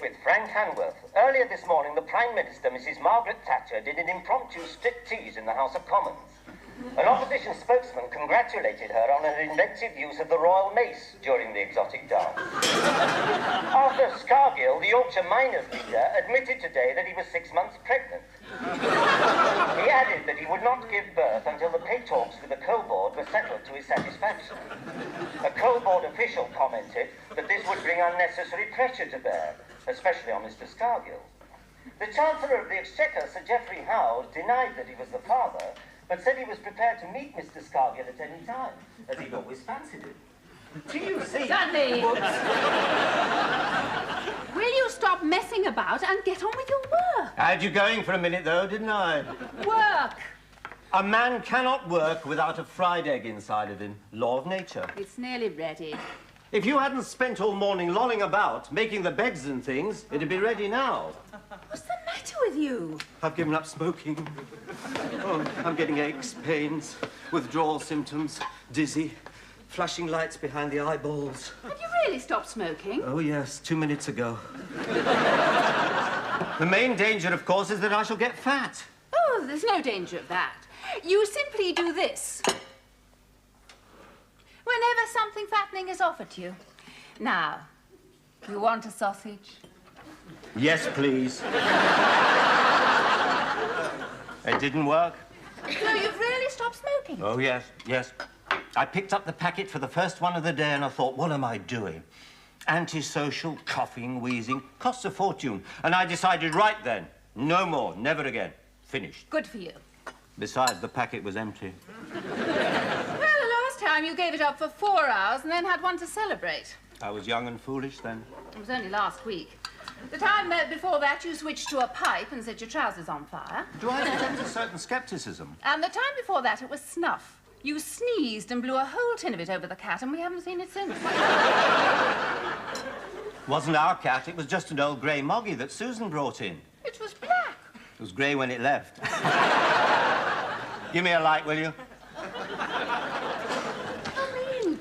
with Frank Hanworth. Earlier this morning, the Prime Minister, Mrs. Margaret Thatcher, did an impromptu striptease in the House of Commons. An opposition spokesman congratulated her on her inventive use of the royal mace during the exotic dance. Arthur Scargill, the Yorkshire miners' leader, admitted today that he was 6 months pregnant. He added that he would not give birth until the pay talks with the coal board were settled to his satisfaction. A coal board official commented that this would bring unnecessary pressure to bear, especially on Mr. Scargill. The Chancellor of the Exchequer, Sir Geoffrey Howe, denied that he was the father, but said he was prepared to meet Mr. Scargill at any time, as he'd always fancied him. Do you see? Dudley! Will you stop messing about and get on with your work? I had you going for a minute, though, didn't I? Work! A man cannot work without a fried egg inside of him. Law of nature. It's nearly ready. If you hadn't spent all morning lolling about, making the beds and things, it'd be ready now. What's the matter with you? I've given up smoking. Oh, I'm getting aches, pains, withdrawal symptoms, dizzy, flashing lights behind the eyeballs. Have you really stopped smoking? Oh, yes, 2 minutes ago. The main danger, of course, is that I shall get fat. Oh, there's no danger of that. You simply do this whenever something fattening is offered to you. Now, you want a sausage? Yes, please. It didn't work? So you've really stopped smoking? Oh, yes, yes. I picked up the packet for the first one of the day and I thought, what am I doing? Antisocial, coughing, wheezing, costs a fortune. And I decided right then, no more, never again. Finished. Good for you. Besides, the packet was empty. Well, the last time you gave it up for 4 hours and then had one to celebrate. I was young and foolish then. It was only last week. The time before that, you switched to a pipe and set your trousers on fire. Do I detect a certain scepticism? And the time before that, it was snuff. You sneezed and blew a whole tin of it over the cat, and we haven't seen it since. Wasn't our cat, it was just an old grey moggy that Susan brought in. It was black. It was grey when it left. Give me a light, will you?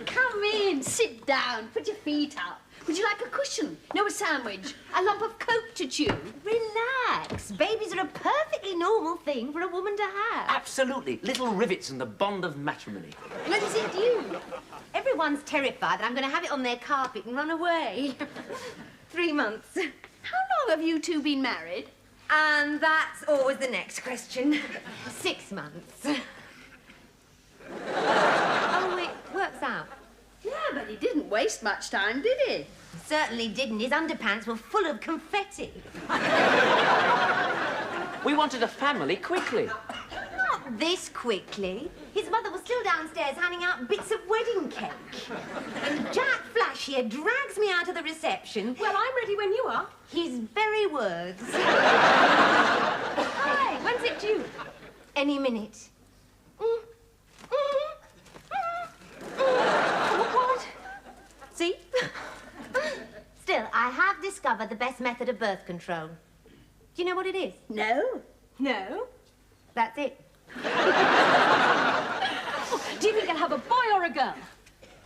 Come in, sit down, put your feet up. Would you like a cushion? No, a sandwich? A lump of coke to chew? Relax. Babies are a perfectly normal thing for a woman to have. Absolutely. Little rivets in the bond of matrimony. Look at it, you. Everyone's terrified that I'm going to have it on their carpet and run away. 3 months. How long have you two been married? And that's always the next question. 6 months. Oh, it works out. Yeah, but he didn't waste much time, did he? Certainly didn't. His underpants were full of confetti. We wanted a family quickly. Not this quickly. His mother was still downstairs handing out bits of wedding cake. And Jack Flash here drags me out of the reception. Well, I'm ready when you are. His very words. Hi, when's it due? Any minute. What? See? Still, I have discovered the best method of birth control. Do you know what it is? No. No? That's it. Do you think I'll have a boy or a girl?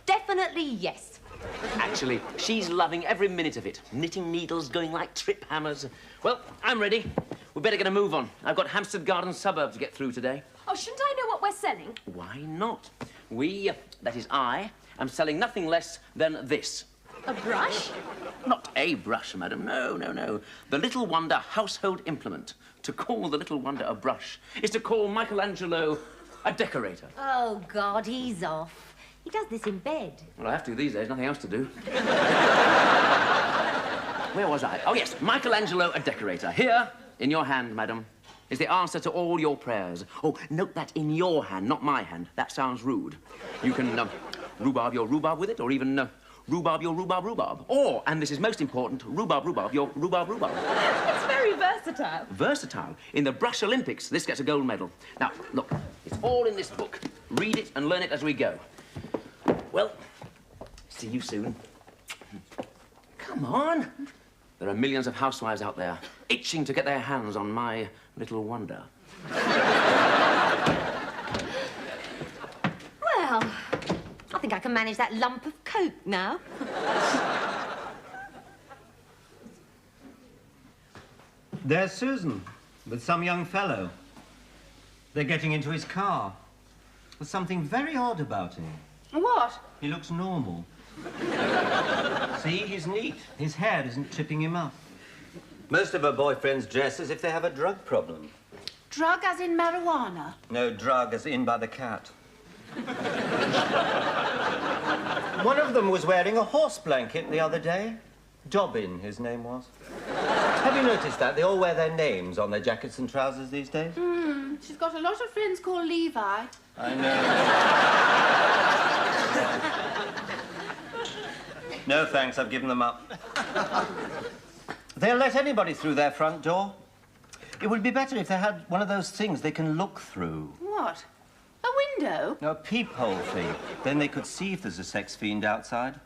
Definitely yes. Actually, she's loving every minute of it. Knitting needles going like trip hammers. Well, I'm ready. We better get a move on. I've got Hampstead Garden suburb to get through today. Oh, shouldn't I know what we're selling? Why not? We, that is I, am selling nothing less than this. A brush? Not a brush, madam. No, no, no. The Little Wonder household implement. To call the Little Wonder a brush is to call Michelangelo a decorator. Oh, God, he's off. He does this in bed. Well, I have to these days. Nothing else to do. Where was I? Oh, yes. Michelangelo a decorator. Here, in your hand, madam, is the answer to all your prayers. Oh, note that in your hand, not my hand. That sounds rude. You can rhubarb your rhubarb with it, or even rhubarb your rhubarb. Or, and this is most important, rhubarb your rhubarb. It's very versatile. Versatile. In the Brush Olympics, this gets a gold medal. Now, look, it's all in this book. Read it and learn it as we go. Well, see you soon. Come on. There are millions of housewives out there itching to get their hands on my Little Wonder. Well, I think I can manage that lump of coke now. There's Susan with some young fellow. They're getting into his car. There's something very odd about him. What? He looks normal. See, he's neat. His hair isn't tripping him up. Most of her boyfriends dress as if they have a drug problem. Drug as in marijuana? No, drug as in by the cat. One of them was wearing a horse blanket the other day. Dobbin, his name was. Have you noticed that? They all wear their names on their jackets and trousers these days. She's got a lot of friends called Levi. I know. No, thanks. I've given them up. They'll let anybody through their front door. It would be better if they had one of those things they can look through. What? A window? No, a peephole thing. Then they could see if there's a sex fiend outside.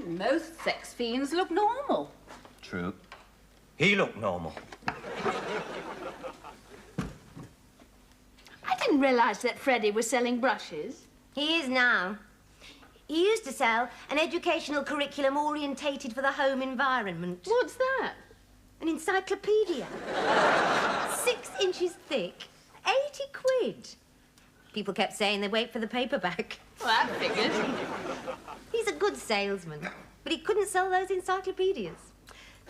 Most sex fiends look normal. True. He looked normal. I didn't realise that Freddie was selling brushes. He is now. He used to sell an educational curriculum orientated for the home environment. What's that? An encyclopedia. 6 inches thick. 80 quid. People kept saying they'd wait for the paperback. Well, that figures. He's a good salesman, but he couldn't sell those encyclopedias.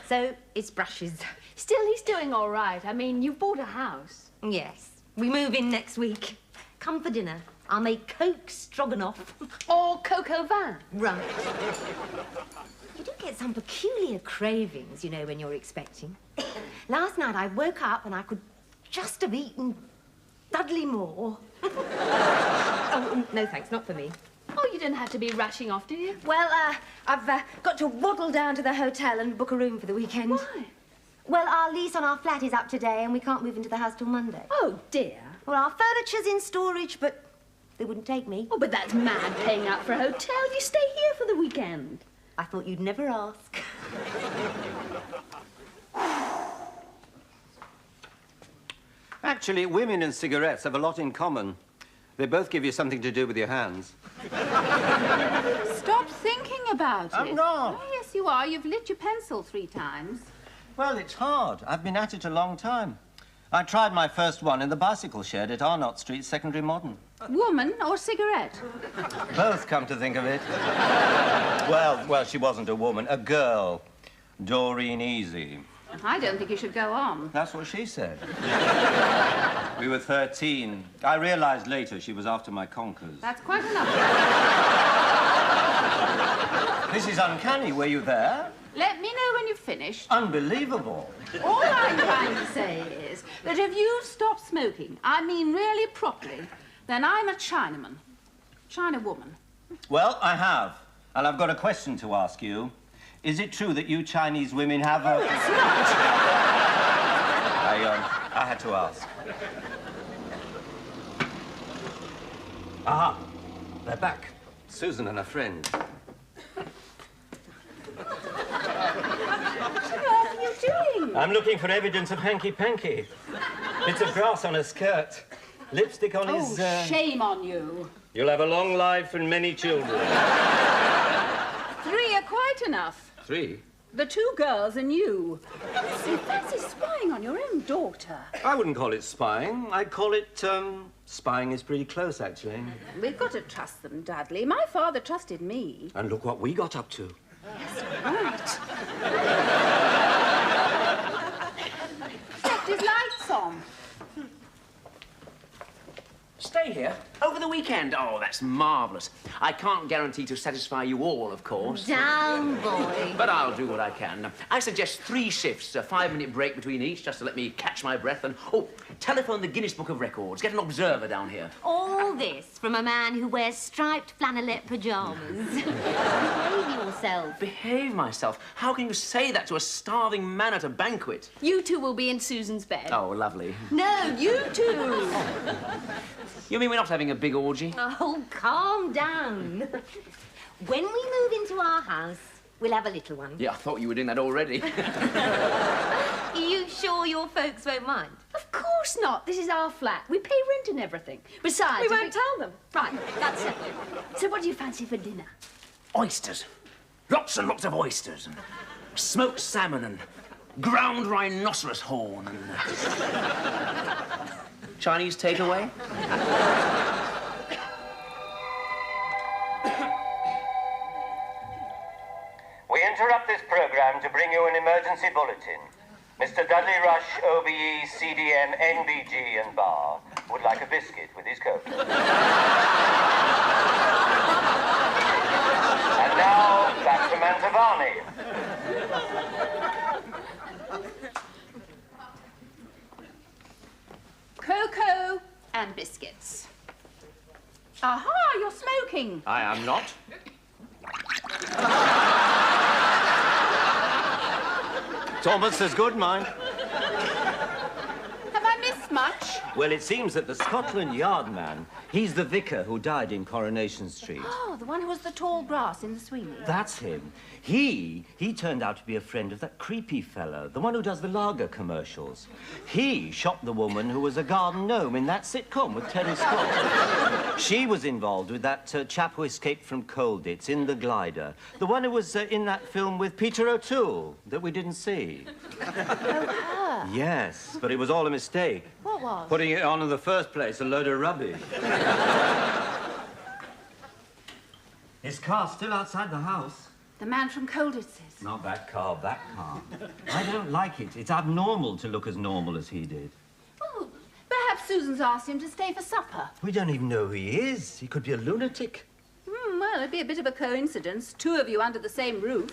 So it's brushes. Still, he's doing all right. I mean, you've bought a house. Yes. We move in next week. Come for dinner. I'll make Coke stroganoff. Or cocoa van. Right. You do get some peculiar cravings, you know, when you're expecting. Last night I woke up and I could just have eaten Dudley more. Oh, no thanks, not for me. Oh, you didn't have to be rushing off, did you? Well, I've got to waddle down to the hotel and book a room for the weekend. Why? Well, our lease on our flat is up today and we can't move into the house till Monday. Oh, dear. Well, our furniture's in storage, but they wouldn't take me. Oh, but that's mad paying out for a hotel. You stay here for the weekend. I thought you'd never ask. Actually, women and cigarettes have a lot in common. They both give you something to do with your hands. Stop thinking about it. I'm not. Oh, yes, you are. You've lit your pencil 3 times. Well, it's hard. I've been at it a long time. I tried my first one in the bicycle shed at Arnott Street Secondary Modern. Woman or cigarette? Both, come to think of it. Well, she wasn't a woman, a girl. Doreen Easy. I don't think you should go on. That's what she said. We were 13. I realized later she was after my conkers. That's quite enough. This is uncanny. Were you there? Let me know when you've finished. Unbelievable. All I'm trying to say is that if you stop smoking, I mean really properly, then I'm a Chinaman. Chinawoman. Well, I have. And I've got a question to ask you. Is it true that you Chinese women have a... It's not. I had to ask. Aha! They're back. Susan and her friend. What are you doing? I'm looking for evidence of hanky-panky. Bits of grass on her skirt. Lipstick on his... Shame on you. You'll have a long life and many children. 3 are quite enough. 3? The 2 girls and you. Fancy spying on your own daughter. I wouldn't call it spying. I'd call it, spying is pretty close, actually. We've got to trust them, Dudley. My father trusted me. And look what we got up to. Right. Left his lights on. Stay here over the weekend. Oh, that's marvellous. I can't guarantee to satisfy you all, of course. Down, boy. But I'll do what I can. I suggest 3 shifts, a 5-minute break between each, just to let me catch my breath. And, oh, telephone the Guinness Book of Records. Get an observer down here. All this from a man who wears striped flannelette pyjamas. Behave yourself. Behave myself? How can you say that to a starving man at a banquet? You 2 will be in Susan's bed. Oh, lovely. No, you 2. You mean we're not having a big orgy? Oh, calm down. When we move into our house, we'll have a little one. Yeah, I thought you were doing that already. Are you sure your folks won't mind? Of course not. This is our flat. We pay rent and everything. Besides... We won't tell them. Right, that's settled. So what do you fancy for dinner? Oysters. Lots and lots of oysters. And smoked salmon and ground rhinoceros horn and Chinese takeaway. We interrupt this program to bring you an emergency bulletin. Mr. Dudley Rush, OBE, CDM, NBG and bar would like a biscuit with his coke. And now, back to Mantovani. Cocoa and biscuits. Aha, you're smoking. I am not. It's almost as good, mine. Have I missed much? Well, it seems that the Scotland Yard man, he's the vicar who died in Coronation Street. Oh, the one who was the tall grass in the Sweeney. That's him. He turned out to be a friend of that creepy fellow, the one who does the lager commercials. He shot the woman who was a garden gnome in that sitcom with Terry Scott. She was involved with that chap who escaped from Colditz in The Glider, the one who was in that film with Peter O'Toole that we didn't see. Oh, her? Yes, but it was all a mistake. What was? Putting it on in the first place, a load of rubbish. His car's still outside the house. The man from Colditz's. Not that car, that car. I don't like it. It's abnormal to look as normal as he did. Oh, perhaps Susan's asked him to stay for supper. We don't even know who he is. He could be a lunatic. Well, it'd be a bit of a coincidence. Two of you under the same roof.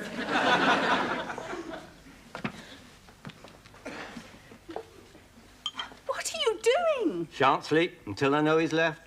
What are you doing? Shan't sleep until I know he's left.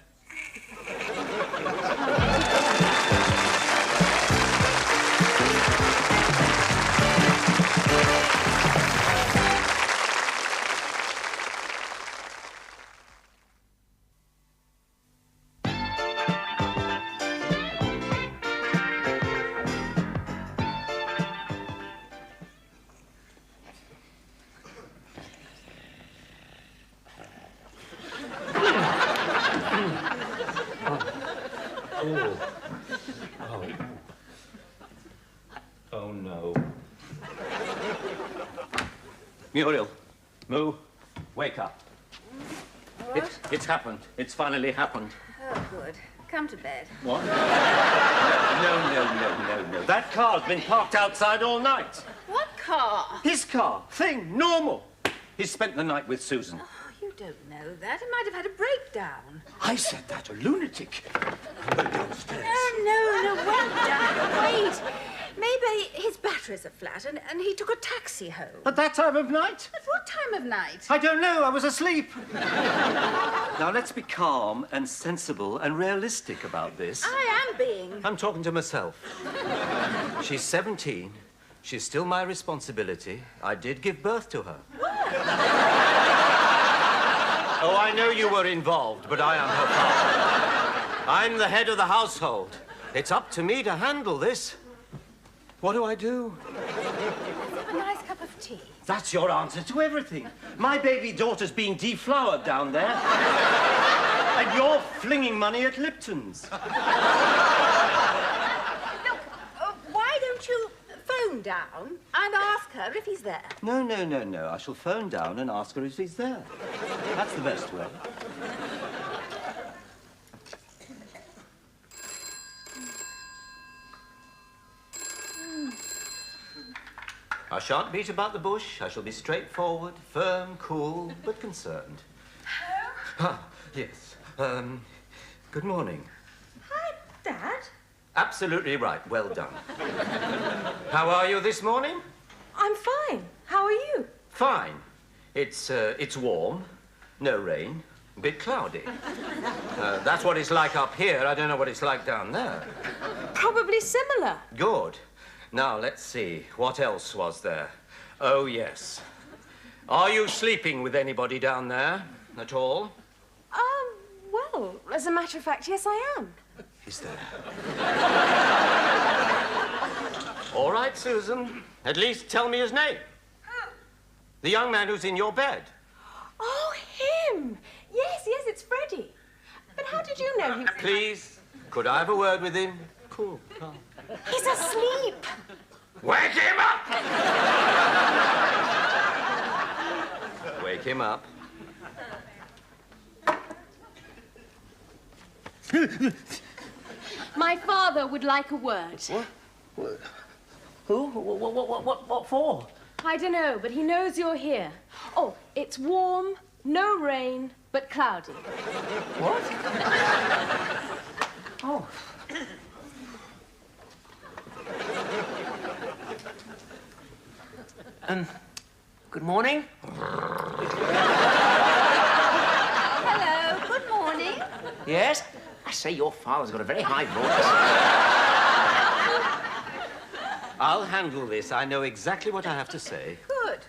Oh, no. Muriel, Moo, wake up. What? It's happened. It's finally happened. Oh, good. Come to bed. What? No. That car's been parked outside all night. What car? His car. Thing. Normal. He spent the night with Susan. Oh, you don't know that. It might have had a breakdown. I said that, a lunatic. Go downstairs. No, wait, Dad, wait. Maybe his batteries are flat and he took a taxi home. At that time of night? At what time of night? I don't know. I was asleep. Now, let's be calm and sensible and realistic about this. I am being. I'm talking to myself. She's 17. She's still my responsibility. I did give birth to her. Oh, I know you were involved, but I am her father. I'm the head of the household. It's up to me to handle this. What do I do? Let's have a nice cup of tea. That's your answer to everything. My baby daughter's being deflowered down there. And you're flinging money at Lipton's. Look, why don't you phone down and ask her if he's there? No. I shall phone down and ask her if he's there. That's the best way. I shan't beat about the bush. I shall be straightforward, firm, cool, but concerned. Hello? Yes. Good morning. Hi, Dad. Absolutely right. Well done. How are you this morning? I'm fine. How are you? Fine. It's warm, no rain, a bit cloudy. That's what it's like up here. I don't know what it's like down there. Probably similar. Good. Now, let's see. What else was there? Oh, yes. Are you sleeping with anybody down there at all? Well, as a matter of fact, yes, I am. Is there? All right, Susan. At least tell me his name. Who? The young man who's in your bed. Oh, him. Yes, it's Freddie. But how did you know he was... Please, could I have a word with him? Cool, calm. He's asleep. Wake him up! wake him up. My father would like a word. What? Who? What for? I don't know, but he knows you're here. Oh, it's warm, no rain, but cloudy. What? Oh. Good morning. Hello, good morning. Yes? I say, your father's got a very high voice. I'll handle this. I know exactly what I have to say. Good.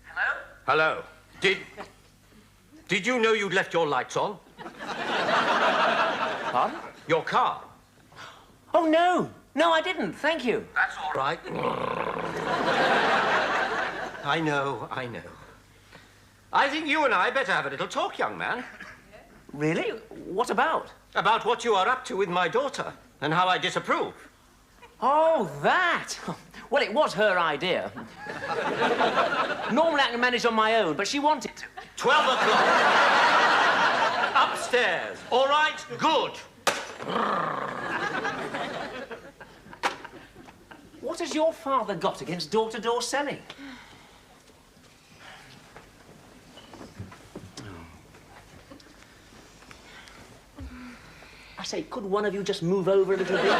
Hello? Hello. Did you know you'd left your lights on? Pardon? Your car. Oh, no. No, I didn't. Thank you. That's all right. I know. I think you and I better have a little talk, young man. Really? What about? About what you are up to with my daughter and how I disapprove. Oh, that. Well, it was her idea. Normally I can manage on my own, but she wanted to. 12 o'clock. Upstairs. All right? Good. What has your father got against door-to-door selling? I say, could one of you just move over a little bit?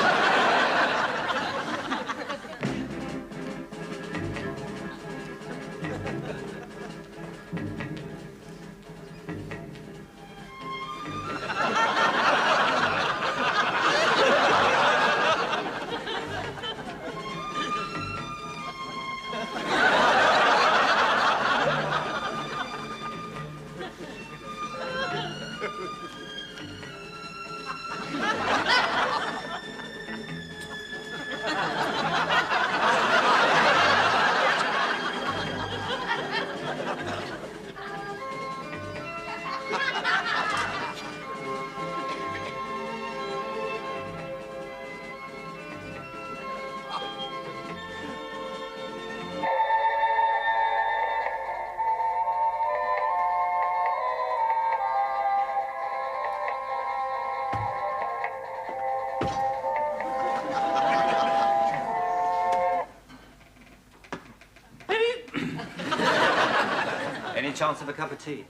Any chance of a cup of tea?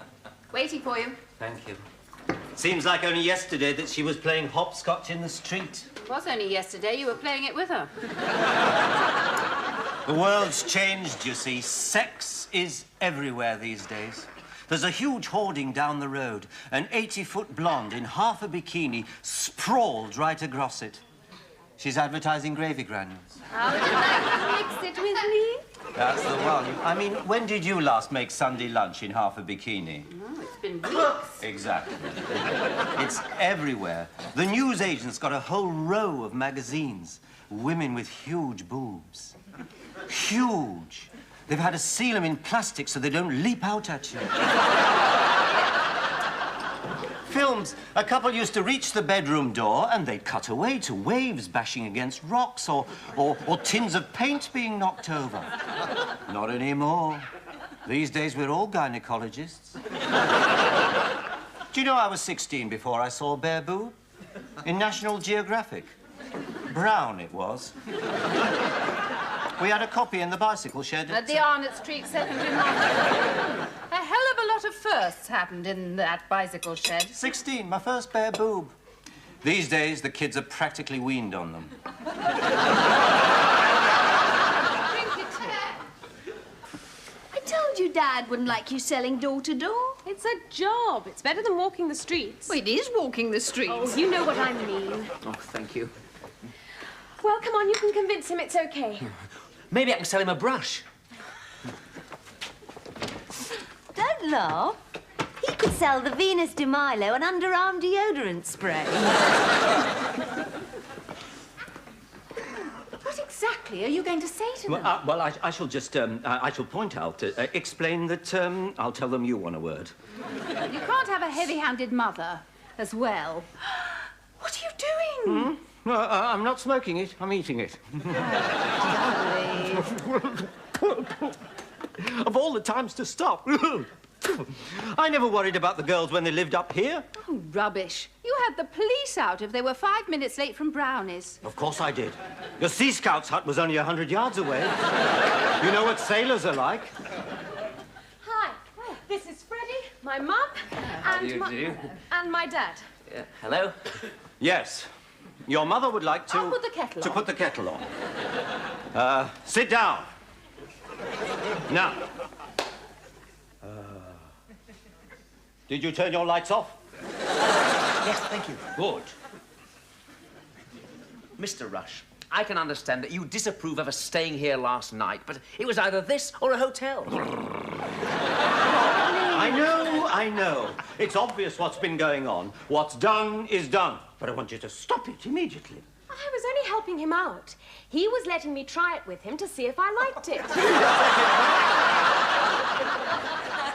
Waiting for you. Thank you. Seems like only yesterday that she was playing hopscotch in the street. It was only yesterday you were playing it with her. The world's changed, you see. Sex is everywhere these days. There's a huge hoarding down the road. An 80-foot blonde in half a bikini sprawled right across it. She's advertising gravy granules. How would you like to mix it with me? That's the one. I mean, when did you last make Sunday lunch in half a bikini? Oh, it's been weeks. Exactly. It's everywhere. The newsagent's got a whole row of magazines. Women with huge boobs. Huge. They've had to seal them in plastic so they don't leap out at you. Films. A couple used to reach the bedroom door and they'd cut away to waves bashing against rocks or tins of paint being knocked over. Not anymore. These days we're all gynecologists. Do you know I was 16 before I saw a bare boob? In National Geographic. Brown it was. We had a copy in the bicycle shed At the Arnott Street Secondary Market. A hell of a lot of firsts happened in that bicycle shed. 16, my first bare boob. These days, the kids are practically weaned on them. Drink your tea. I told you Dad wouldn't like you selling door to door. It's a job. It's better than walking the streets. Well, it is walking the streets. Oh, you know what I mean. Oh, thank you. Well, come on, you can convince him it's okay. Maybe I can sell him a brush. Don't laugh. He could sell the Venus de Milo an underarm deodorant spray. What exactly are you going to say to them? Well, I shall just, I shall point out, explain that, I'll tell them you want a word. You can't have a heavy-handed mother as well. What are you doing? No, I'm not smoking it. I'm eating it. Dudley. Of all the times to stop. I never worried about the girls when they lived up here. Oh, rubbish. You had the police out if they were 5 minutes late from Brownie's. Of course I did. Your Sea Scout's hut was only 100 yards away. You know what sailors are like. Hi, this is Freddie, my mum, and my dad. Hello? Yes. Your mother would like to... I'll put the kettle on. To put the kettle on. Sit down. Now. Did you turn your lights off? Yes, thank you. Good. Mr. Rush, I can understand that you disapprove of us staying here last night, but it was either this or a hotel. I know. It's obvious what's been going on. What's done is done. But I want you to stop it immediately. I was only helping him out. He was letting me try it with him to see if I liked it.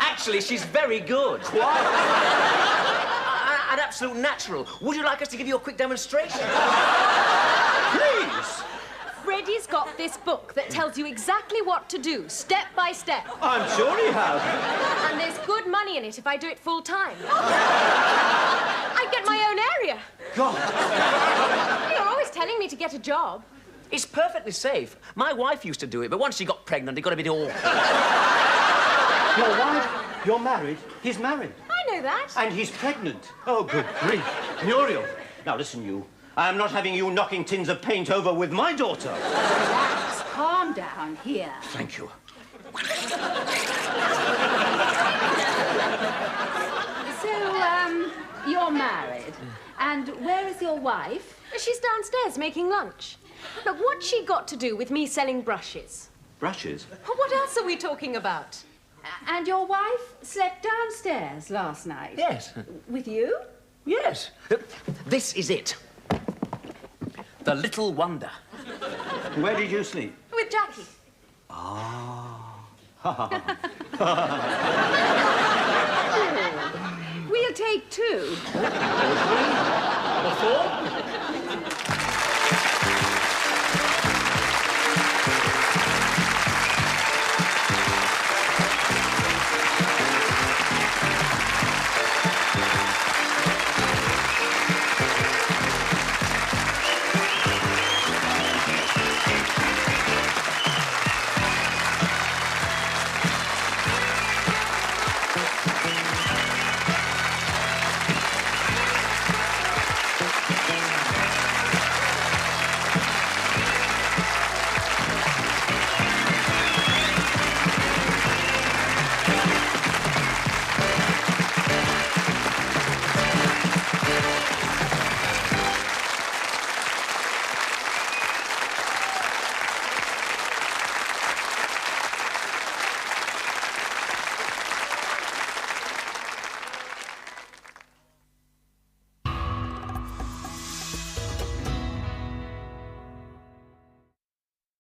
Actually, she's very good. What? An absolute natural. Would you like us to give you a quick demonstration? Please. Freddie's got this book that tells you exactly what to do, step by step. I'm sure he has. And there's good money in it if I do it full time. I get my own area. God. You're always telling me to get a job. It's perfectly safe. My wife used to do it, but once she got pregnant, it got a bit awkward. Your wife? You're married? He's married. I know that. And he's pregnant. Oh, good grief. Muriel. Now, listen, you. I am not having you knocking tins of paint over with my daughter. Relax, calm down here. Thank you. So, you're married. And where is your wife? She's downstairs making lunch. Look, what's she got to do with me selling brushes? Brushes? What else are we talking about? And your wife slept downstairs last night? Yes. With you? Yes. This is it. The Little Wonder. Where did you sleep? With Jackie. We'll take two. Or 4?